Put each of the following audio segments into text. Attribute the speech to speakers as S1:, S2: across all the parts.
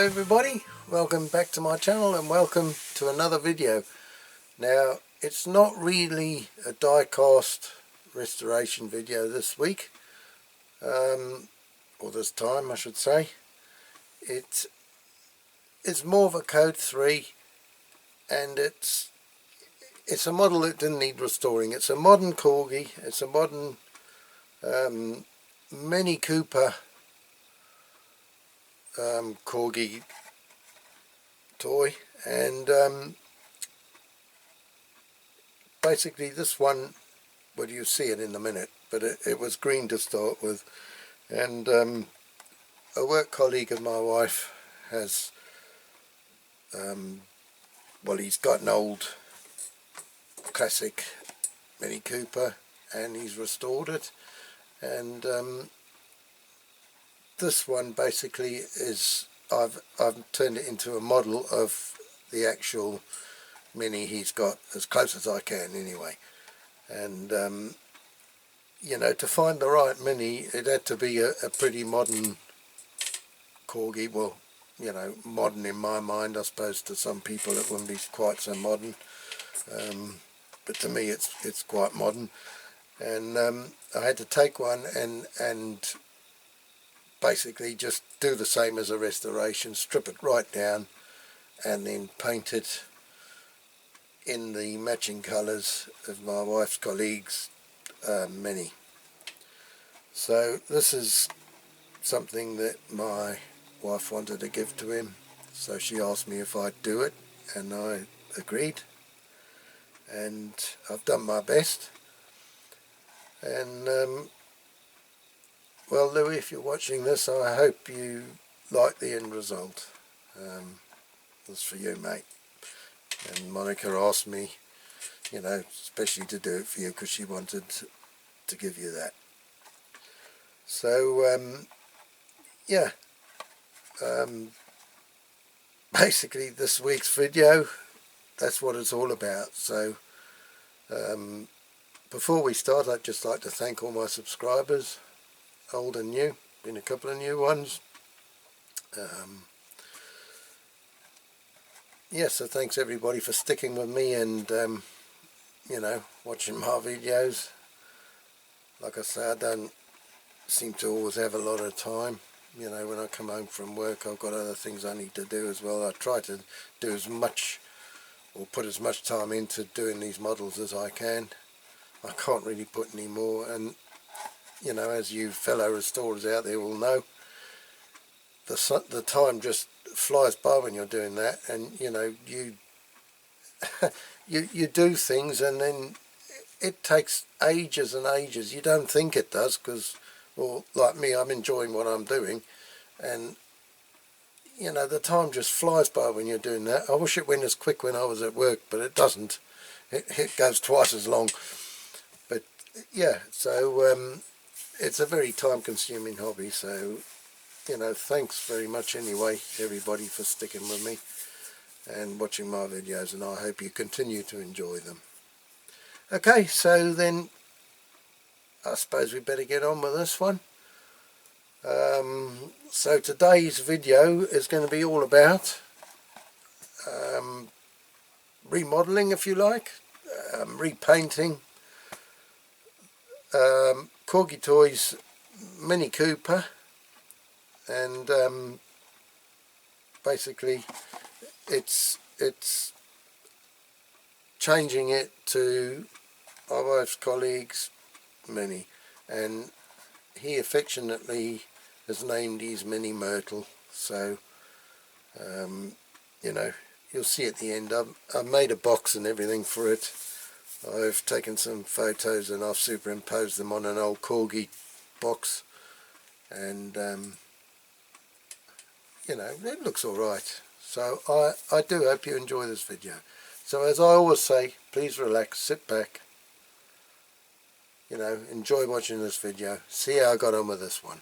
S1: Hello everybody, welcome back to my channel and welcome to another video. Now it's not really a die-cast restoration video this week, or this time I should say. It's more of a Code 3, and it's a model that didn't need restoring. It's a modern Corgi, it's a modern Mini Cooper Corgi toy, and basically this one, well, you see it in a minute, but it was green to start with, and a work colleague of my wife has well, he's got an old classic Mini Cooper and he's restored it, and this one basically is, I've turned it into a model of the actual Mini he's got, as close as I can anyway. And you know, to find the right Mini, it had to be a pretty modern Corgi. Well, you know, modern in my mind. I suppose to some people it wouldn't be quite so modern, but to me it's quite modern. And I had to take one and basically just do the same as a restoration, strip it right down and then paint it in the matching colours of my wife's colleague's Mini. So this is something that my wife wanted to give to him, so she asked me if I'd do it, and I agreed, and I've done my best. And well, Louis, if you're watching this, I hope you like the end result. That's for you, mate. And Monica asked me, you know, especially to do it for you because she wanted to give you that. So, yeah. Basically, this week's video, that's what it's all about. So, before we start, I'd just like to thank all my subscribers, old and new. Been a couple of new ones. Yeah, so thanks everybody for sticking with me and you know, watching my videos. Like I say, I don't seem to always have a lot of time. You know, when I come home from work, I've got other things I need to do as well. I try to do as much, or put as much time into doing these models as I can. I can't really put any more, and you know, as you fellow restorers out there will know, the time just flies by when you're doing that, and you know, you you do things and then it takes ages and ages. You don't think it does because, well, like me, I'm enjoying what I'm doing, and you know, the time just flies by when you're doing that. I wish it went as quick when I was at work, but it doesn't. It goes twice as long. But yeah, so it's a very time-consuming hobby. So, you know, thanks very much anyway, everybody, for sticking with me and watching my videos, and I hope you continue to enjoy them. Okay, so then I suppose we better get on with this one. So today's video is going to be all about remodeling, if you like, repainting Corgi Toys Mini Cooper, and basically it's changing it to my wife's colleague's Mini, and he affectionately has named his Mini Myrtle. So you know, you'll see at the end I've made a box and everything for it. I've taken some photos and I've superimposed them on an old Corgi box, and you know, it looks alright. So I do hope you enjoy this video. So as I always say, please relax, sit back, you know, enjoy watching this video, see how I got on with this one.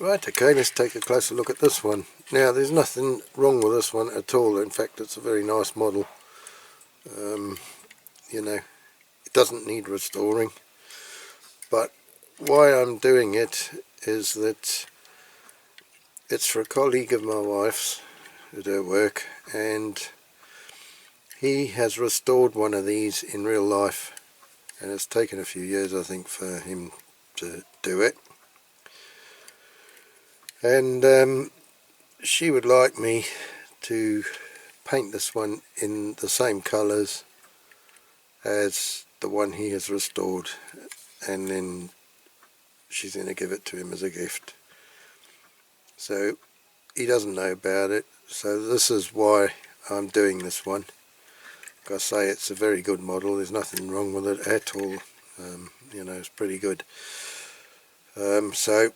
S1: Right, okay, let's take a closer look at this one. Now, there's nothing wrong with this one at all. In fact, it's a very nice model. You know, it doesn't need restoring. But why I'm doing it is that it's for a colleague of my wife's at her work, and he has restored one of these in real life, and it's taken a few years, I think, for him to do it. And she would like me to paint this one in the same colours as the one he has restored, and then she's going to give it to him as a gift. So he doesn't know about it, so this is why I'm doing this one. Like I say, it's a very good model, there's nothing wrong with it at all. You know, it's pretty good. So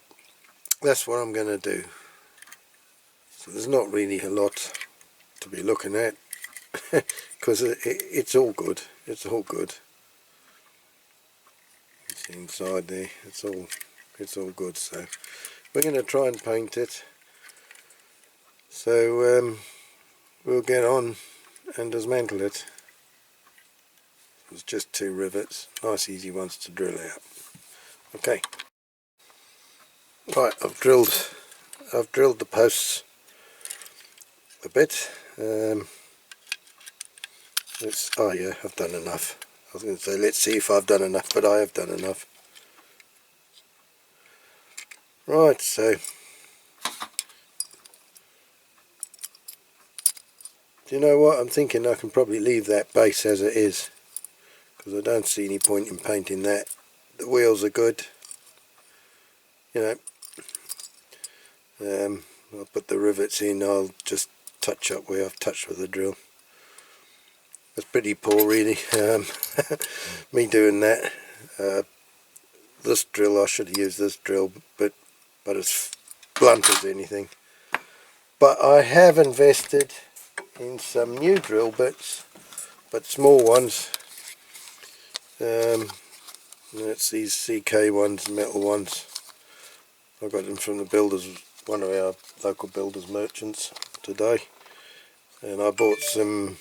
S1: that's what I'm going to do. So there's not really a lot to be looking at because it's all good. It's all good. It's inside there. It's all good. So we're going to try and paint it. So we'll get on and dismantle it. It's just 2 rivets, nice easy ones to drill out. Okay. Right, I've drilled the posts a bit. Oh yeah, I've done enough. I was going to say let's see if I've done enough, but I have done enough. Right, so do you know what, I'm thinking I can probably leave that base as it is, because I don't see any point in painting that. The wheels are good, you know. I'll put the rivets in, I'll just touch up where I've touched with the drill. It's pretty poor really, me doing that. This drill, I should have used this drill, but it's blunt as anything. But I have invested in some new drill bits, but small ones. It's these CK ones, metal ones. I got them from the builders, one of our local builders merchants today, and I bought some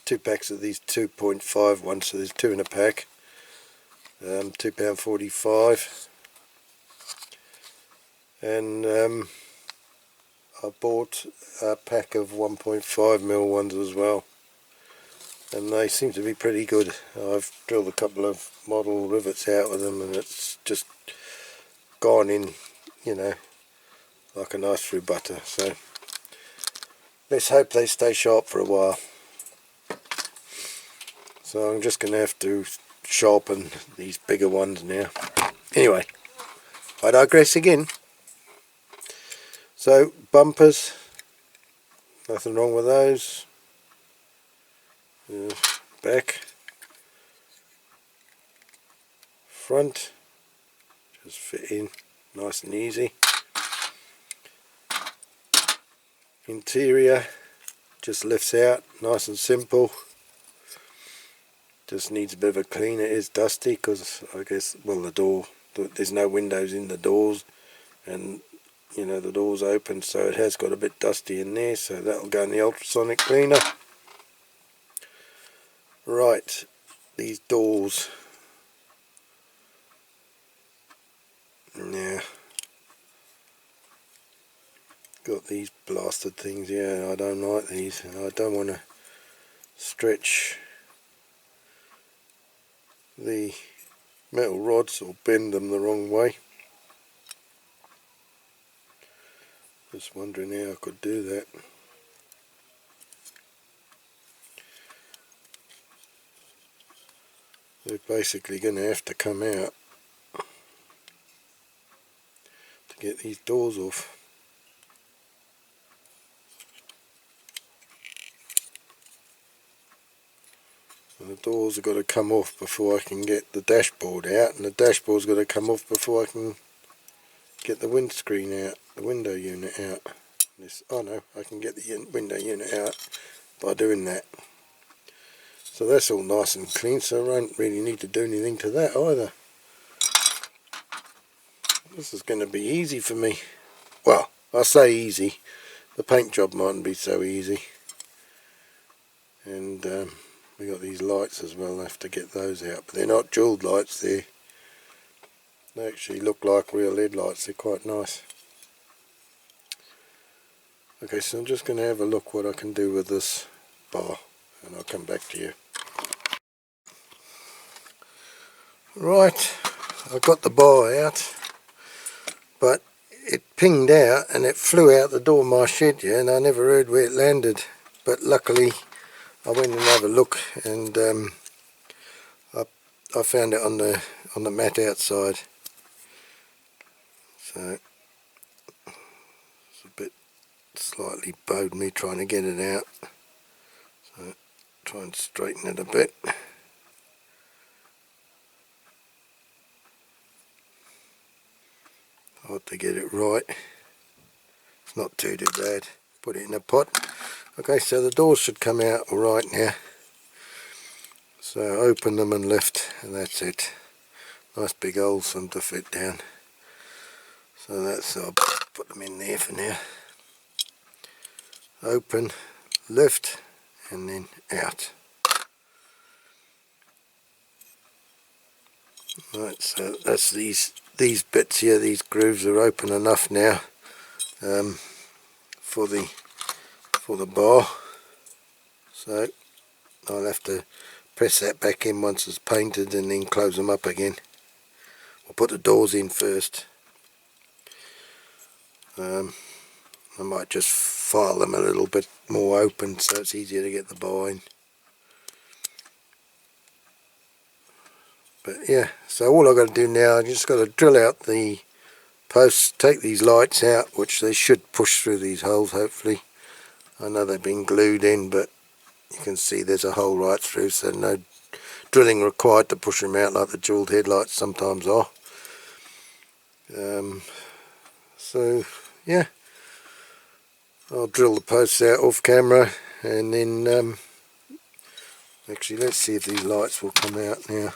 S1: 2 packs of these 2.5 ones, so there's 2 in a pack. £2.45, and I bought a pack of 1.5mm ones as well, and they seem to be pretty good. I've drilled a couple of model rivets out with them, and it's just gone in, you know, like a knife through butter. So let's hope they stay sharp for a while. So I'm just going to have to sharpen these bigger ones now. Anyway, I digress again. So bumpers, nothing wrong with those. Back, front, just fit in nice and easy. Interior just lifts out nice and simple. Just needs a bit of a clean. It is dusty because I guess, well, the door, there's no windows in the doors, and you know the door's open, so it has got a bit dusty in there, so that'll go in the ultrasonic cleaner. Right, these doors. Now, got these blasted things. Yeah, I don't like these, and I don't want to stretch the metal rods or bend them the wrong way. Just wondering how I could do that. They're basically going to have to come out to get these doors off. And the doors have got to come off before I can get the dashboard out, and the dashboard's got to come off before I can get the windscreen out, the window unit out. Oh no, I can get the window unit out by doing that. So that's all nice and clean, so I don't really need to do anything to that either. This is going to be easy for me. Well, I say easy. The paint job mightn't be so easy. And we got these lights as well. I have to get those out, but they're not jeweled lights. They actually look like real LED lights. They're quite nice. Okay, so I'm just going to have a look what I can do with this bar, and I'll come back to you. Right, I got the bar out, but it pinged out and it flew out the door of my shed, yeah, and I never heard where it landed. But luckily I went and had a look, and I found it on the mat outside. So it's a bit slightly bowed me trying to get it out. So try and straighten it a bit. Hard to get it right. It's not too bad. Put it in a pot. Okay, so the doors should come out alright now. So open them and lift, and that's it. Nice big holes for them to fit down. So I'll put them in there for now. Open, lift, and then out. Right, so that's these bits here. These grooves are open enough now for the bar. So I'll have to press that back in once it's painted, and then close them up again. I'll put the doors in first. I might just file them a little bit more open so it's easier to get the bar in. But yeah, so all I've got to do now, I just got to drill out the posts, take these lights out, which they should push through these holes hopefully. I know they've been glued in, but you can see there's a hole right through, so no drilling required to push them out like the jeweled headlights sometimes are. So yeah, I'll drill the posts out off camera, and then actually let's see if these lights will come out now.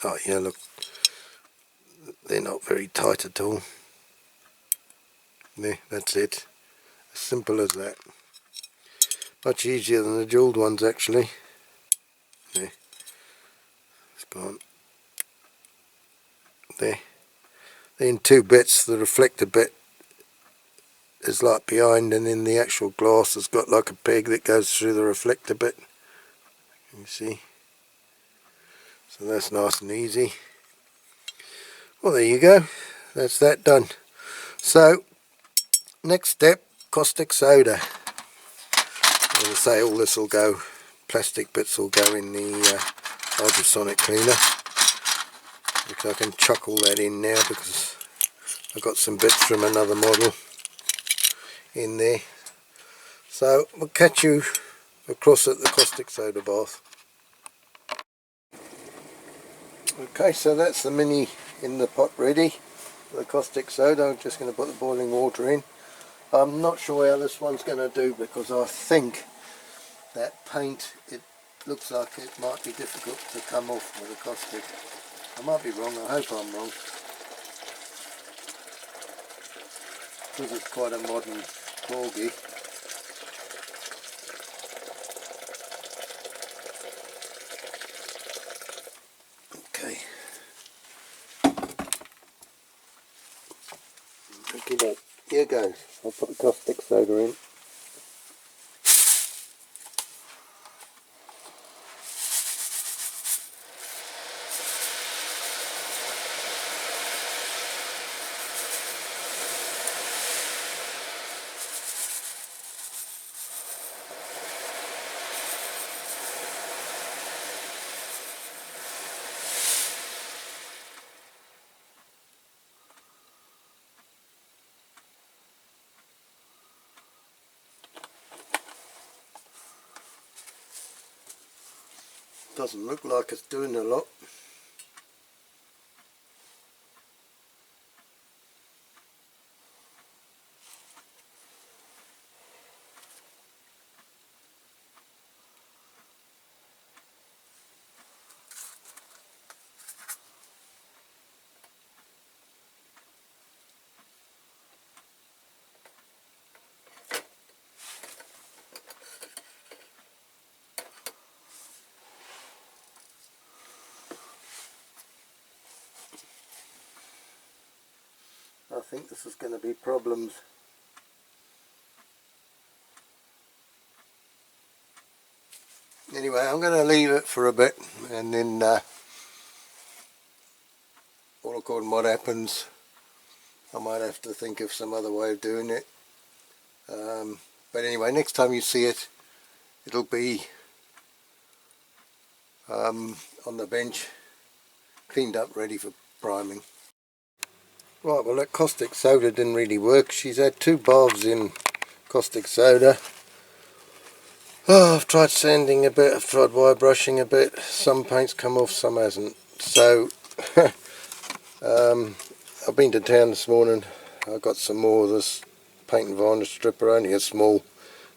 S1: Oh yeah, look, they're not very tight at all. There, that's it. As simple as that. Much easier than the jeweled ones actually. There, it's gone. There. They're in two bits. The reflector bit is like behind, and then the actual glass has got like a peg that goes through the reflector bit. You see? So that's nice and easy. Well, there you go. That's that done. So next step, caustic soda. As I say, all this will go, plastic bits will go in the hydrosonic cleaner. I can chuck all that in now because I've got some bits from another model in there. So we'll catch you across at the caustic soda bath. Okay, so that's the Mini in the pot ready for the caustic soda. I'm just going to put the boiling water in. I'm not sure how this one's going to do because I think that paint, it looks like it might be difficult to come off with the caustic. I might be wrong, I hope I'm wrong. Because it's quite a modern Corgi. Okay. Okay, here goes. I'll put the caustic soda in. Doesn't look like it's doing a lot. think this is going to be problems. Anyway, I'm going to leave it for a bit, and then all according to what happens, I might have to think of some other way of doing it. But anyway, next time you see it, it'll be on the bench, cleaned up, ready for priming. Right, well, that caustic soda didn't really work. She's had 2 baths in caustic soda. Oh, I've tried sanding a bit, I've tried wire brushing a bit. Some paint's come off, some hasn't. So I've been to town this morning. I got some more of this paint and varnish stripper, only a small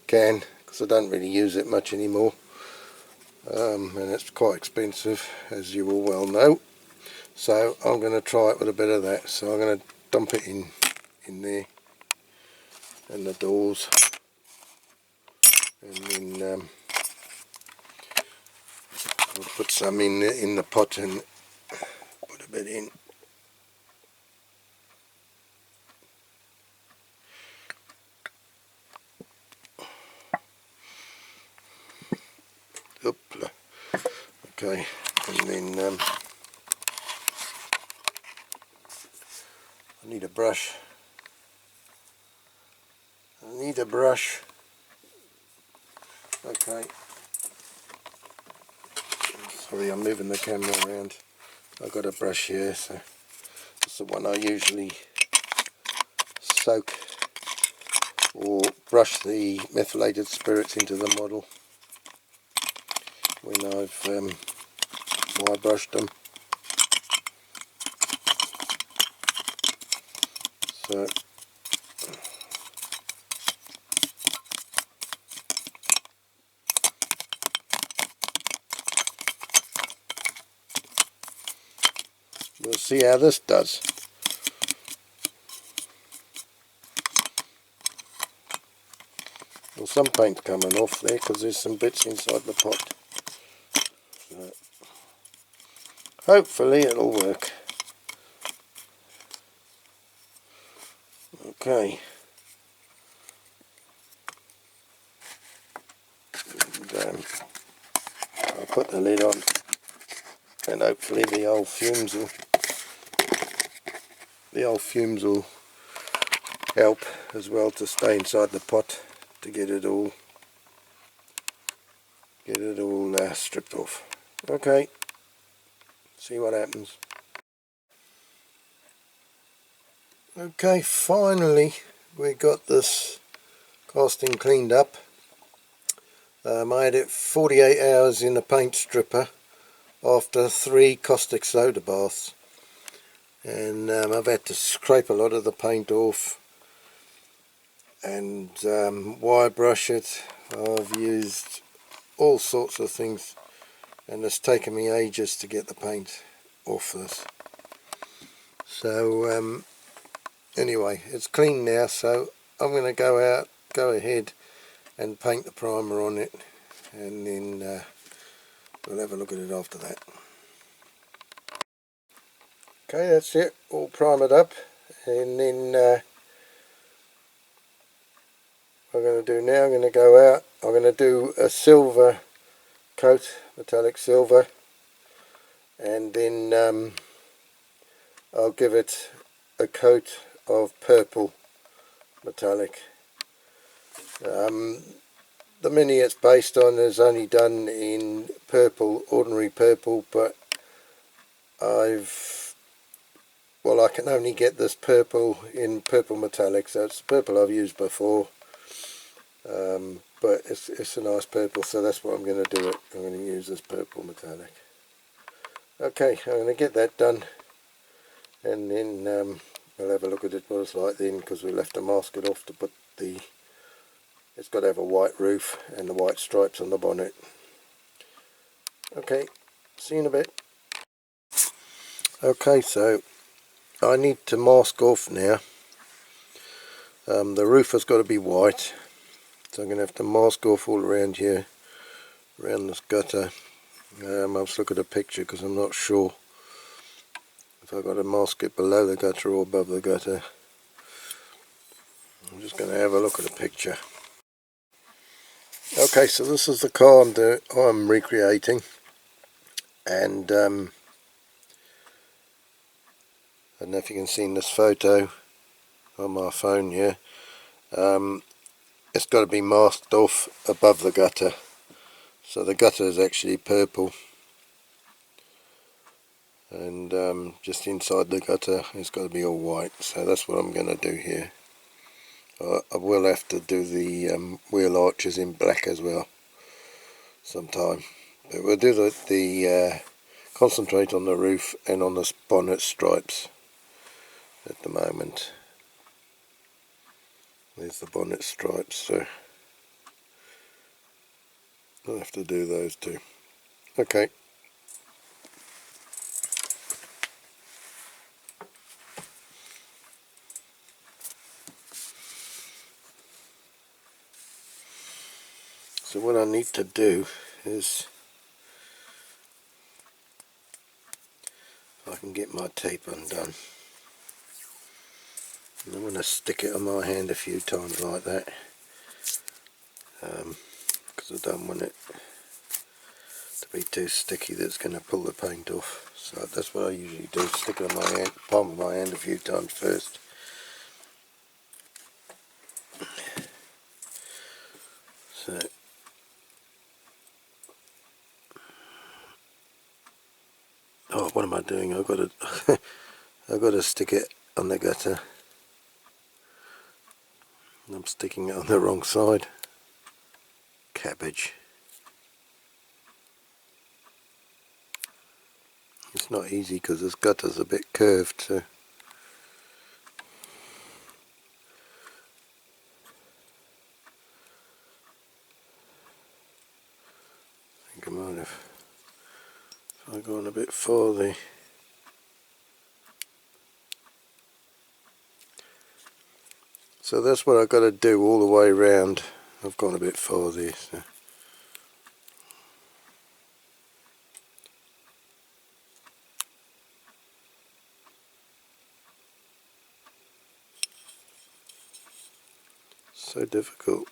S1: can, because I don't really use it much anymore. And it's quite expensive, as you all well know. So I'm going to try it with a bit of that. So I'm going to dump it in there, and the doors, and then I'll put some in the pot and put a bit in. Oopla. Okay, and then I need a brush. Okay. Sorry, I'm moving the camera around. I've got a brush here, so it's the one I usually soak or brush the methylated spirits into the model when I've wire brushed them. So we'll see how this does. Well, some paint's coming off there because there's some bits inside the pot. So hopefully it'll work. Okay. And, I'll put the lid on, and hopefully the old fumes will help as well to stay inside the pot to get it all stripped off. Okay, see what happens. Okay, finally we got this casting cleaned up. I had it 48 hours in a paint stripper after 3 caustic soda baths, and I've had to scrape a lot of the paint off and wire brush it. I've used all sorts of things, and it's taken me ages to get the paint off this. So anyway, it's clean now, so I'm going to go ahead and paint the primer on it, and then we'll have a look at it after that. Okay, that's it, all primered up, and then what I'm going to do now, I'm going to go out, I'm going to do a silver coat, metallic silver, and then I'll give it a coat of purple metallic. The mini it's based on is only done in purple, ordinary purple, but I can only get this purple in purple metallic, so it's purple I've used before, but it's a nice purple, so that's what I'm going to do it. I'm going to use this purple metallic. Okay, I'm going to get that done, and then we'll have a look at it what it's like then, because we'll have to mask it off to put it's got to have a white roof and the white stripes on the bonnet. Okay, see you in a bit. Okay, so I need to mask off now. The roof has got to be white, so I'm going to have to mask off all around here, around this gutter. I'll just look at a picture because I'm not sure if I've got to mask it below the gutter or above the gutter. I'm just going to have a look at a picture. Okay, so this is the car I'm recreating, and I don't know if you can see in this photo on my phone here. It's got to be masked off above the gutter, so the gutter is actually purple, and just inside the gutter it's got to be all white. So that's what I'm going to do here. I will have to do the wheel arches in black as well sometime, but we'll do the concentrate on the roof and on the bonnet stripes at the moment. There's the bonnet stripes, so I'll have to do those too. Okay. So what I need to do is, if I can get my tape undone, and I'm going to stick it on my hand a few times like that, because I don't want it to be too sticky that's going to pull the paint off. So that's what I usually do, stick it on my hand, palm of my hand a few times first. So oh, what am I doing? I've got to I've got to stick it on the gutter. I'm sticking it on the wrong side. Cabbage. It's not easy because this gutter's a bit curved, so I think I might have, if I go on a bit farther. So that's what I've got to do all the way around. I've gone a bit farther. So difficult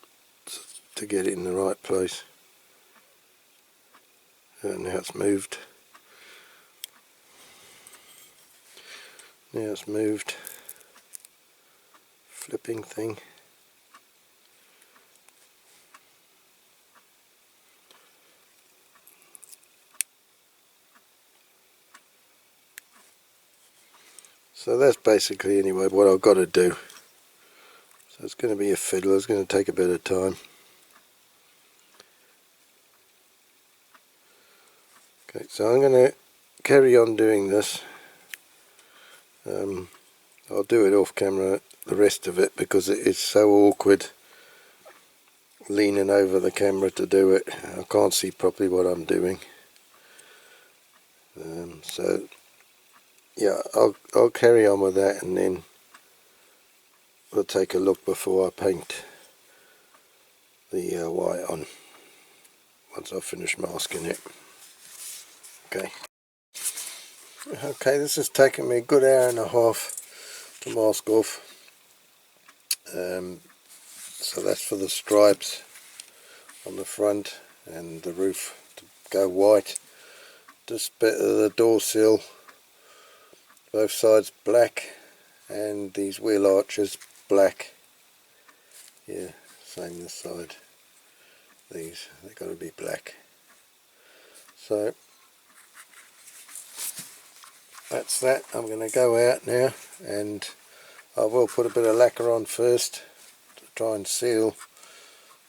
S1: to get it in the right place. And now it's moved. Now it's moved. Flipping thing. So that's basically anyway what I've got to do. So it's going to be a fiddle, it's going to take a bit of time. Okay, so I'm going to carry on doing this. I'll do it off camera, the rest of it, because it is so awkward leaning over the camera to do it. I can't see properly what I'm doing. So yeah, I'll carry on with that, and then we'll take a look before I paint the white on, once I finish masking it. Okay. Okay, this has taken me a good hour and a half to mask off. So that's for the stripes on the front and the roof to go white. This bit of the door sill, both sides black, and these wheel arches black. Yeah, same this side. These, they've got to be black. So that's that. I'm going to go out now, and I will put a bit of lacquer on first to try and seal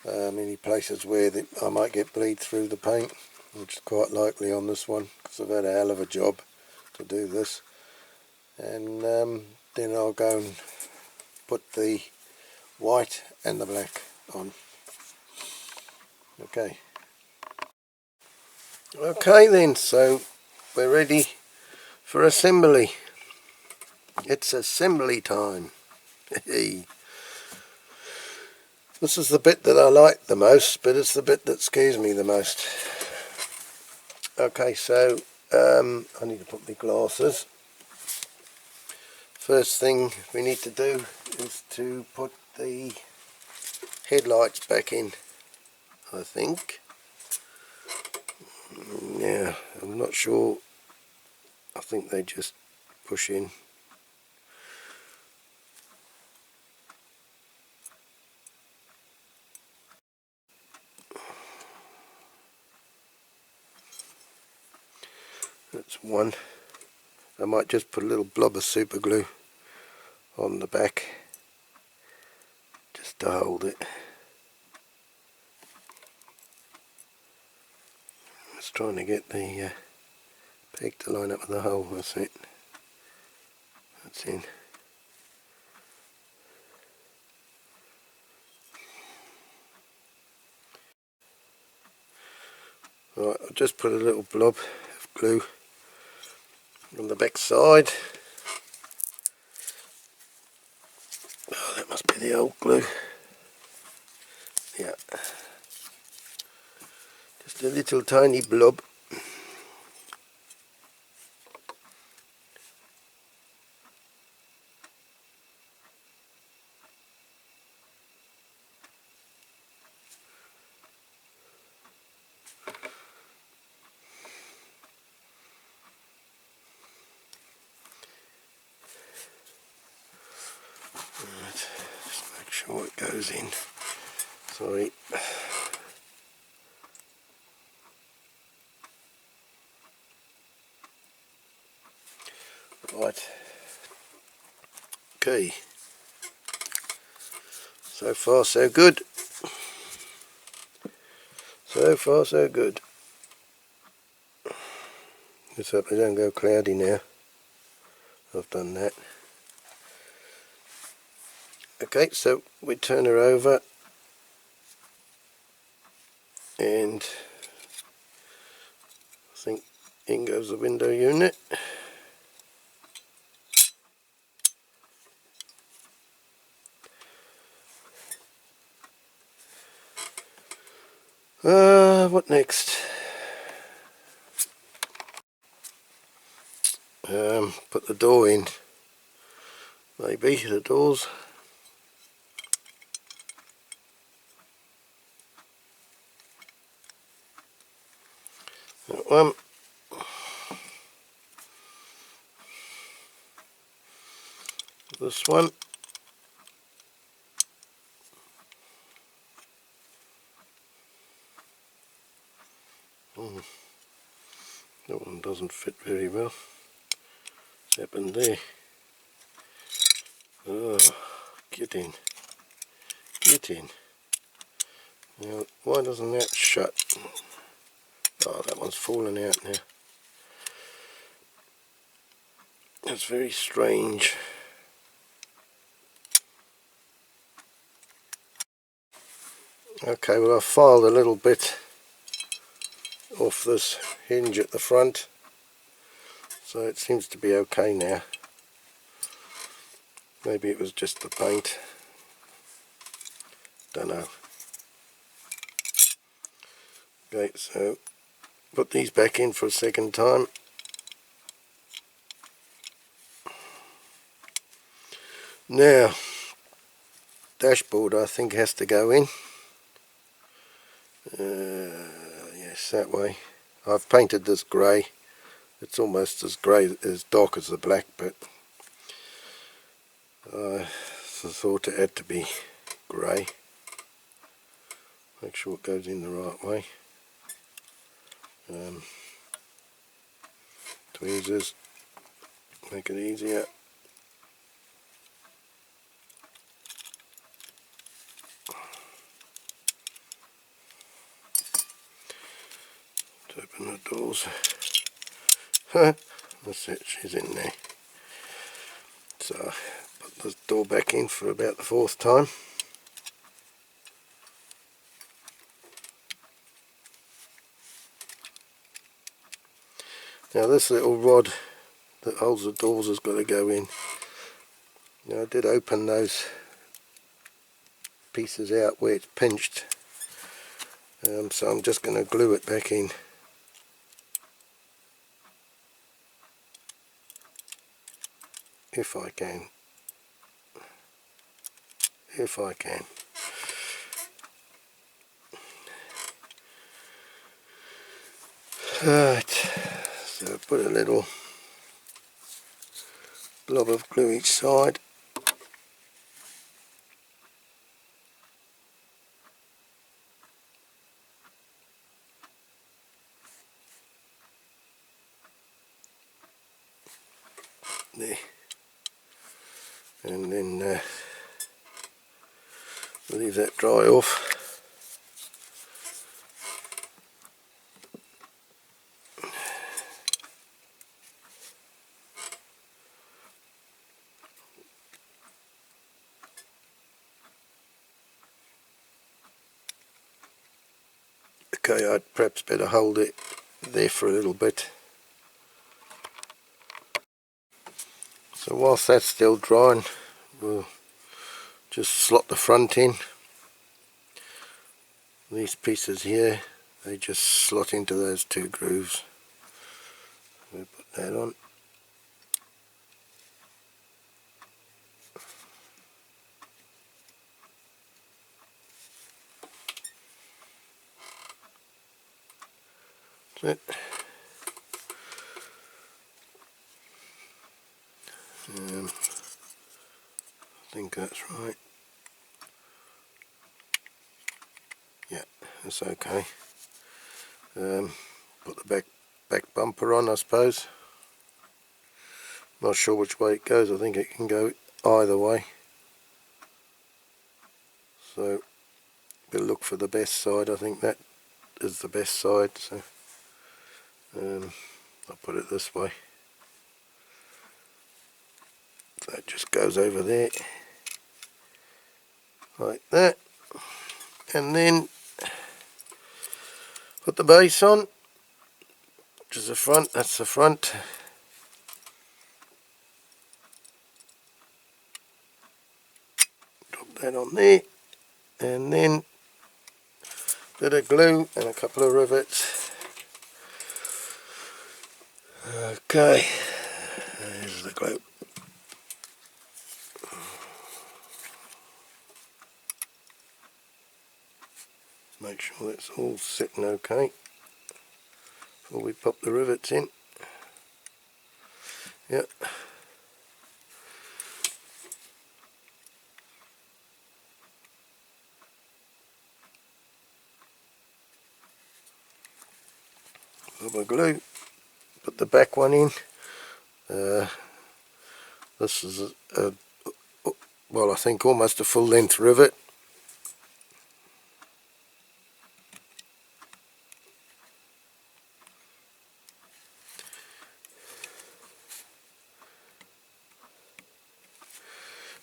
S1: any places where I might get bleed through the paint, which is quite likely on this one because I've had a hell of a job to do this. And then I'll go and put the white and the black on. Okay. Okay then, so we're ready for assembly. It's assembly time. This is the bit that I like the most, but it's the bit that scares me the most. Okay, so I need to put my glasses. First thing we need to do is to put the headlights back in, I think. Now, I'm not sure, I think they just push in. That's one. I might just put a little blob of super glue on the back just to hold it. Just trying to get the peg to line up with the hole. That's it. That's in. Right, I'll just put a little blob of glue on the back side. Oh, that must be the old glue. Yeah. Just a little tiny blob. Right, just make sure it goes in. Sorry. Right. Okay. So far so good. So far so good. Let's hope they don't go cloudy now. I've done that. Okay, so we turn her over and I think in goes the window unit. What next? Put the door in. Maybe the doors. That one. This one. That one doesn't fit very well. What's happened there? Oh, get in. Get in. Now, why doesn't that shut? Oh, that one's falling out now. That's very strange. Okay, well I've filed a little bit off this hinge at the front, so it seems to be okay now. Maybe it was just the paint. Don't know. Okay, so put these back in for a second time. Now, dashboard I think has to go in. Yes, that way. I've painted this grey. It's almost as grey, as dark as the black, but I thought it had to be grey. Make sure it goes in the right way. Tweezers make it easier. To open the doors. That's it, she's in there. So put the door back in for about the fourth time. Now this little rod that holds the doors has got to go in. Now I did open those pieces out where it's pinched, so I'm just going to glue it back in. If I can. if I can. Right, so put a little blob of glue each side. There, and then leave that dry off. Okay, I'd perhaps better hold it there for a little bit. So whilst that's still drying, we'll just slot the front in. These pieces here, they just slot into those two grooves. We'll put that on. That's it. I think that's right. Yeah, that's okay. Put the back bumper on, I suppose. Not sure which way it goes. I think it can go either way. So we'll look for the best side. I think that is the best side. So I'll put it this way. So it just goes over there like that, and then put the base on, which is the front. That's the front. Drop that on there, and then a bit of glue and a couple of rivets. Okay, there's the glue. Make sure it's all sitting okay before we pop the rivets in. Yep. Rubber glue. Put the back one in. This is well, I think almost a full length rivet.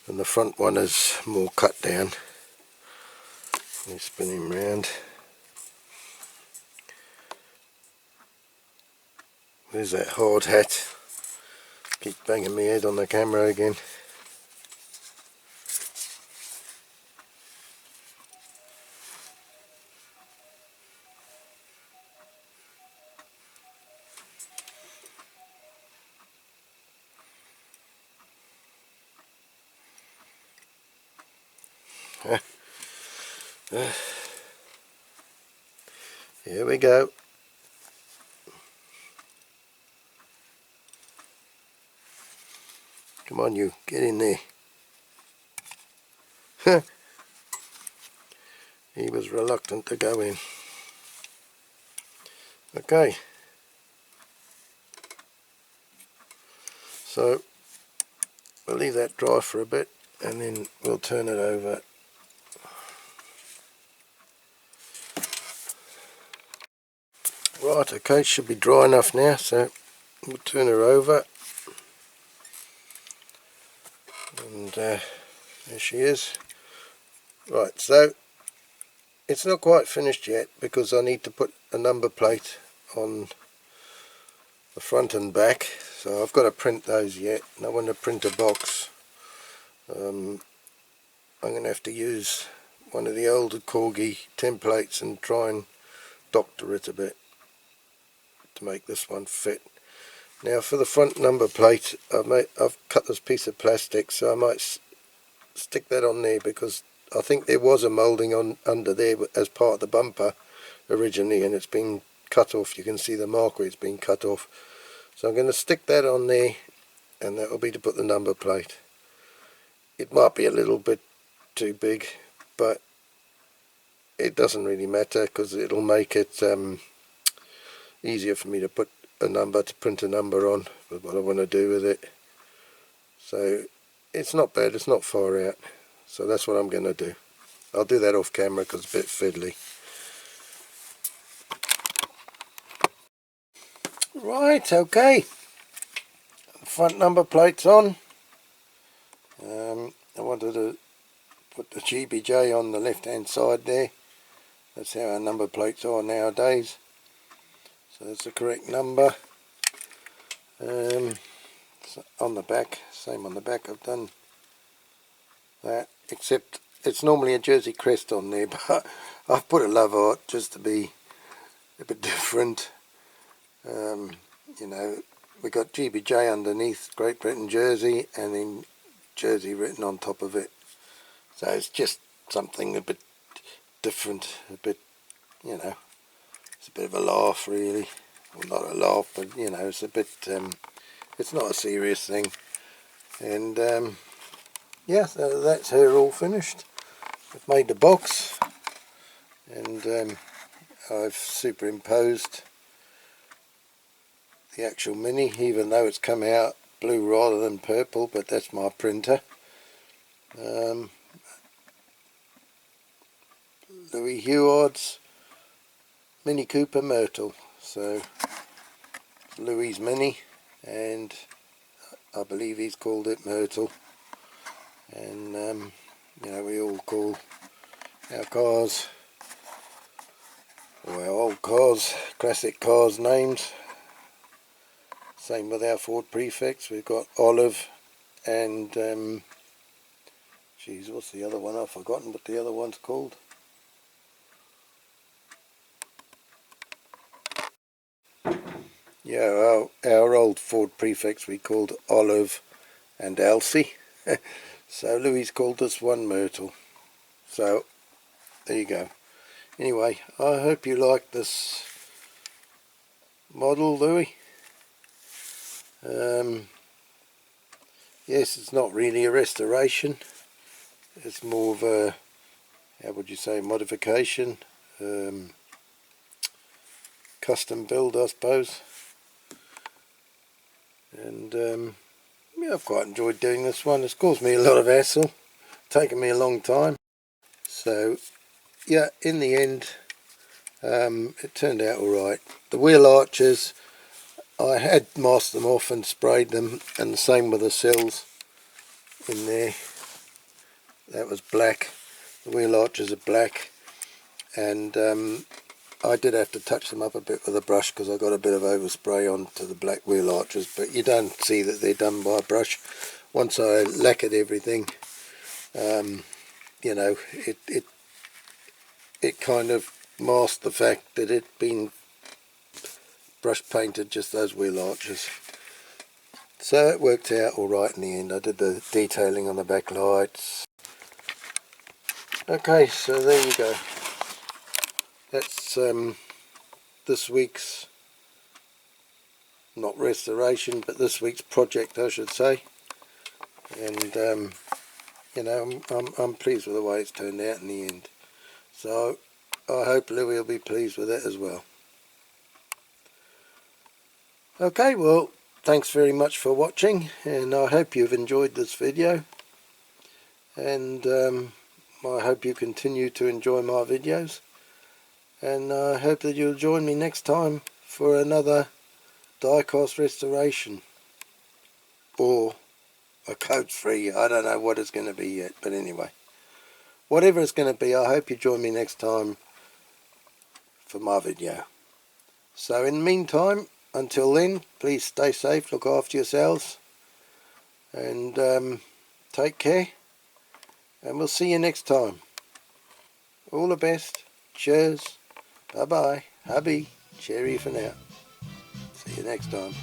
S1: And the front one is more cut down. You spin him round. There's that hard hat. Keep banging my head on the camera again. Here we go. Come on, you, get in there. He was reluctant to go in. Okay. So we'll leave that dry for a bit and then we'll turn it over. Right, okay, should be dry enough now, so we'll turn her over. And there she is. Right, so it's not quite finished yet because I need to put a number plate on the front and back, so I've got to print those yet, and I want to print a box. I'm going to have to use one of the older Corgi templates and try and doctor it a bit to make this one fit. Now for the front number plate, I've cut this piece of plastic, so I might stick that on there, because I think there was a moulding on under there as part of the bumper originally, and it's been cut off. You can see the mark where it's been cut off. So I'm going to stick that on there, and that will be to put the number plate. It might be a little bit too big, but it doesn't really matter, because it'll make it easier for me to put a number, to print a number on with what I want to do with it. So it's not bad, it's not far out, so that's what I'm going to do. I'll do that off camera because it's a bit fiddly. Right, okay, front number plate's on. I wanted to put the GBJ on the left hand side there. That's how our number plates are nowadays, so that's the correct number. So on the back, same on the back, I've done that, except it's normally a Jersey crest on there, but I've put a love art just to be a bit different. You know, we got GBJ underneath, Great Britain Jersey, and then Jersey written on top of it. So it's just something a bit different, a bit, you know, it's a bit of a laugh really. Well, not a laugh, but you know, it's a bit, it's not a serious thing. And yeah, so that's her all finished. I've made the box, and I've superimposed the actual Mini, even though it's come out blue rather than purple, but that's my printer. Louis Huard's Mini Cooper Myrtle, so Louis' Mini, and I believe he's called it Myrtle. And you know, we all call our cars, or our old cars, classic cars, names. Same with our Ford prefix. We've got Olive and geez, what's the other one? I've forgotten what the other one's called. Yeah, our old Ford prefix we called Olive and Elsie. So Louis called this one Myrtle. So there you go. Anyway, I hope you like this model, Louis. Yes, it's not really a restoration. It's more of a, how would you say, modification, custom build, I suppose. And yeah, I've quite enjoyed doing this one. It's caused me a lot of hassle, taken me a long time. So yeah, in the end, it turned out alright. The wheel arches, I had masked them off and sprayed them, and the same with the sills in there. That was black. The wheel arches are black, and I did have to touch them up a bit with a brush because I got a bit of overspray onto the black wheel arches, but you don't see that they're done by a brush. Once I lacquered everything, you know, it kind of masked the fact that it'd been brush painted, just those wheel arches. So it worked out alright in the end. I did the detailing on the back lights. Okay, so there you go. That's this week's, not restoration, but this week's project, I should say. And you know, I'm pleased with the way it's turned out in the end. So I hope Louis will be pleased with it as well. Okay, well, thanks very much for watching, and I hope you've enjoyed this video, and I hope you continue to enjoy my videos, and I hope that you'll join me next time for another die-cast restoration, or a codes-free. I don't know what it's going to be yet, but anyway, whatever it's going to be, I hope you join me next time for my video. So in the meantime, until then, please stay safe, look after yourselves, and take care, and we'll see you next time. All the best. Cheers. Bye bye. Hubby. Cherry for now. See you next time.